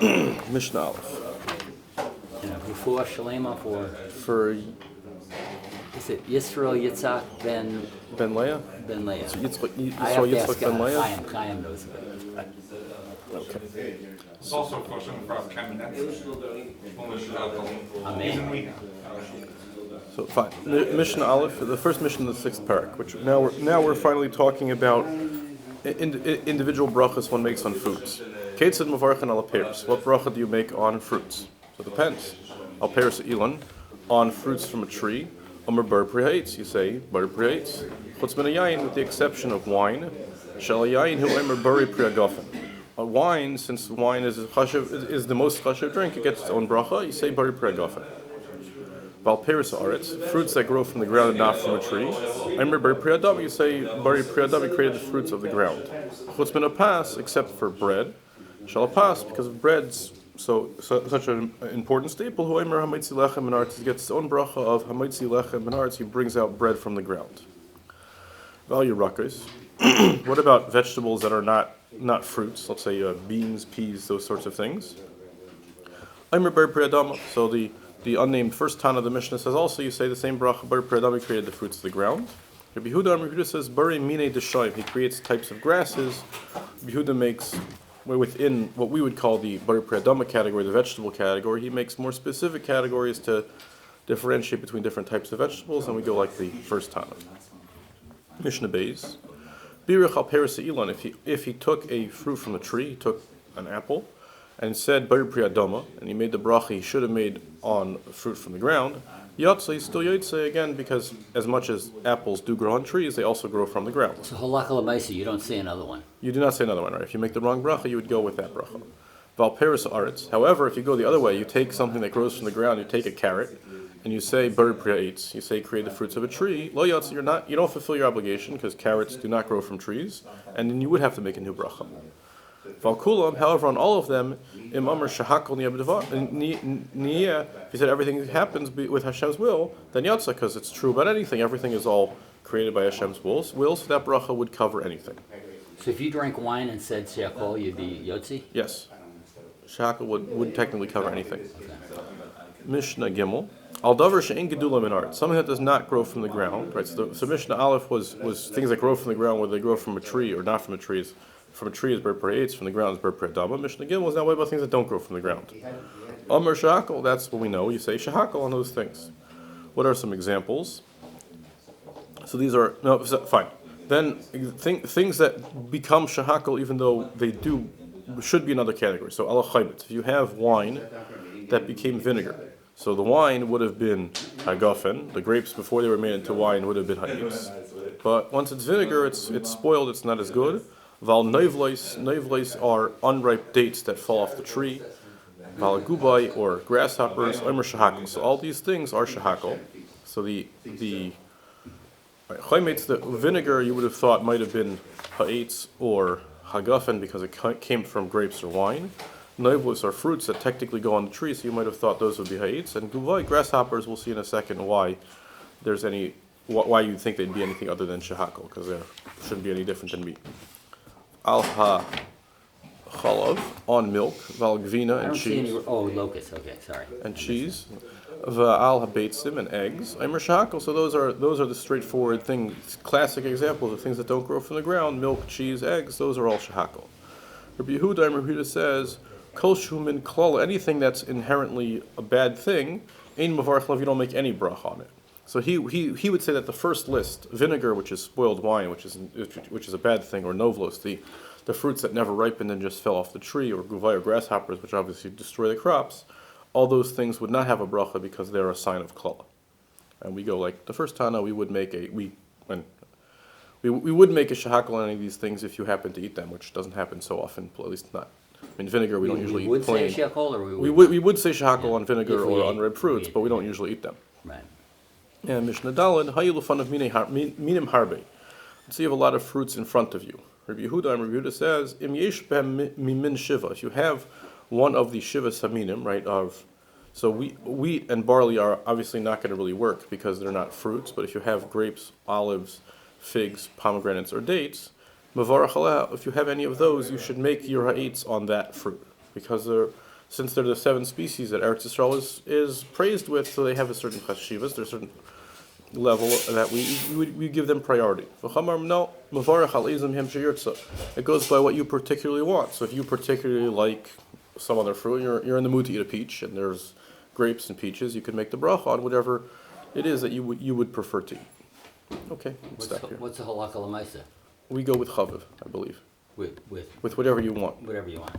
Mishna Aleph. Before Shalema For is it Yisrael Yitzhak Ben Leah? Ben Leah? So Yitzchak I have to ask Ben Leah? Chaim knows it. Okay. It's also a question about cabinet. Amen. So fine. Mishnah Aleph, the first Mishnah of the sixth Perek, which now we're finally talking about individual brachos one makes on fruits. Ketzad Mavarchan al pears. What bracha do you make on fruits? So it depends. Al pears ilan, on fruits from a tree. Borei Pri Ha'etz, you say Borei Pri Ha'etz. Chutz min hayayin, with the exception of wine. Shel hayayin hu Borei Pri HaGafen. Wine, since wine is the most chashuv drink, it gets its own bracha. You say Borei Pri HaGafen. Val pears haaretz, fruits that grow from the ground and not from a tree. Borei Pri HaAdamah, you say Borei Pri HaAdamah created the fruits of the ground. Chutz min hapas, except for bread. Shel hapas, because of bread's such an important staple. Hu Hamotzi lechem and arts, he gets his own bracha of Hamotzi lechem and arts. He brings out bread from the ground. Val Brachos. What about vegetables that are not fruits? Let's say beans, peas, those sorts of things. Borei Pri HaAdamah. So the unnamed first Tana of the Mishnah says also you say the same bracha. Borei Pri HaAdamah created the fruits of the ground. Rabbi Yehuda says Borei Mine Deshayim. He creates types of grasses. Rabbi Yehuda makes within what we would call the Borei Pri HaAdamah category, the vegetable category. He makes more specific categories to differentiate between different types of vegetables, and we go like the first Tana. Mishnah Beis. Birach al peres ilan. If he took a fruit from a tree, he took an apple, and said Borei Pri HaAdamah, and he made the bracha he should have made on fruit from the ground, Yatsa, he's still Yotze again, because as much as apples do grow on trees, they also grow from the ground. So halacha l'maisa, you don't say another one. You do not say another one, right? If you make the wrong bracha, you would go with that bracha. Val peres haaretz. However, if you go the other way, you take something that grows from the ground, you take a carrot, and you say Borei Pri Ha'etz, you say create the fruits of a tree. Lo Yatsa, you don't fulfill your obligation because carrots do not grow from trees, and then you would have to make a new bracha. Val kulam, however, on all of them, im amar Shehakol Nihyeh Bidvaro. If you said everything happens with Hashem's will, then Yatsa, because it's true about anything. Everything is all created by Hashem's will, so that bracha would cover anything. So if you drank wine and said Shehakol, you'd be Yotzi? Yes. Shehakol would technically cover anything. Mishna Gimel. Al davar she'en gedula min art, something that does not grow from the ground, right? So Mishnah Aleph was things that grow from the ground, whether they grow from a tree or not from a tree. From a tree is Borei Pri Ha'etz, from the ground is Borei Pri HaAdamah. Mishnah Gimel is now what about things that don't grow from the ground? Amar Shehakol, that's what we know. You say Shehakol on those things. What are some examples? So these are fine. Then things that become Shehakol, even though they should be another category. So ala chaybet, if you have wine that became vinegar. So the wine would have been HaGafen. The grapes before they were made into wine would have been Ha'etz. But once it's vinegar, it's spoiled. It's not as good. Val noivlois are unripe dates that fall off the tree. Val gubai or grasshoppers. Omer Shehakol. So all these things are Shehakol. So the vinegar you would have thought might have been Ha'etz or HaGafen because it came from grapes or wine. Noivlos are fruits that technically go on the tree, so you might have thought those would be ha'etz. And guvai, grasshoppers, we'll see in a second why you think they'd be anything other than shehakol, because they shouldn't be any different than meat. Al ha-chalav, on milk, val gvina and cheese. Locusts, okay, sorry. And cheese. Va'al ha-beitzim and eggs. Aimer shehakol, so those are the straightforward things, classic examples of things that don't grow from the ground. Milk, cheese, eggs, those are all shehakol. Rabbi Yehuda says, Kol shumin klal, anything that's inherently a bad thing, ein mavarch lav, you don't make any bracha on it. So he would say that the first list, vinegar, which is spoiled wine, which is a bad thing, or novlos, the fruits that never ripened and just fell off the tree, or guvai or grasshoppers, which obviously destroy the crops, all those things would not have a bracha because they're a sign of klal. And we go like the first Tana, we would make a shehakol on any of these things if you happen to eat them, which doesn't happen so often, at least not. I mean, vinegar we don't usually eat plain. Say shehakol, or we would say shehakol on vinegar or unripe fruits, but we don't usually eat them. Right. And Mishnah Daled, hayilufan of minim harbe. So you have a lot of fruits in front of you. Rabbi Yehuda says, im yesh behem mimin shiva. If you have one of the shiva saminim, right, so wheat and barley are obviously not going to really work because they're not fruits, but if you have grapes, olives, figs, pomegranates, or dates, mavarach aleh, if you have any of those, you should make your ha'etz on that fruit, because since they're the 7 species that Eretz Yisrael is praised with, so they have a certain chashivas, there's a certain level that we give them priority. No, it goes by what you particularly want. So if you particularly like some other fruit, you're in the mood to eat a peach, and there's grapes and peaches, you could make the bracha on whatever it is that you would prefer to eat. Okay, let's stop here. What's the halacha l'maisa? We go with chaviv, I believe. With With whatever you want. whatever you want.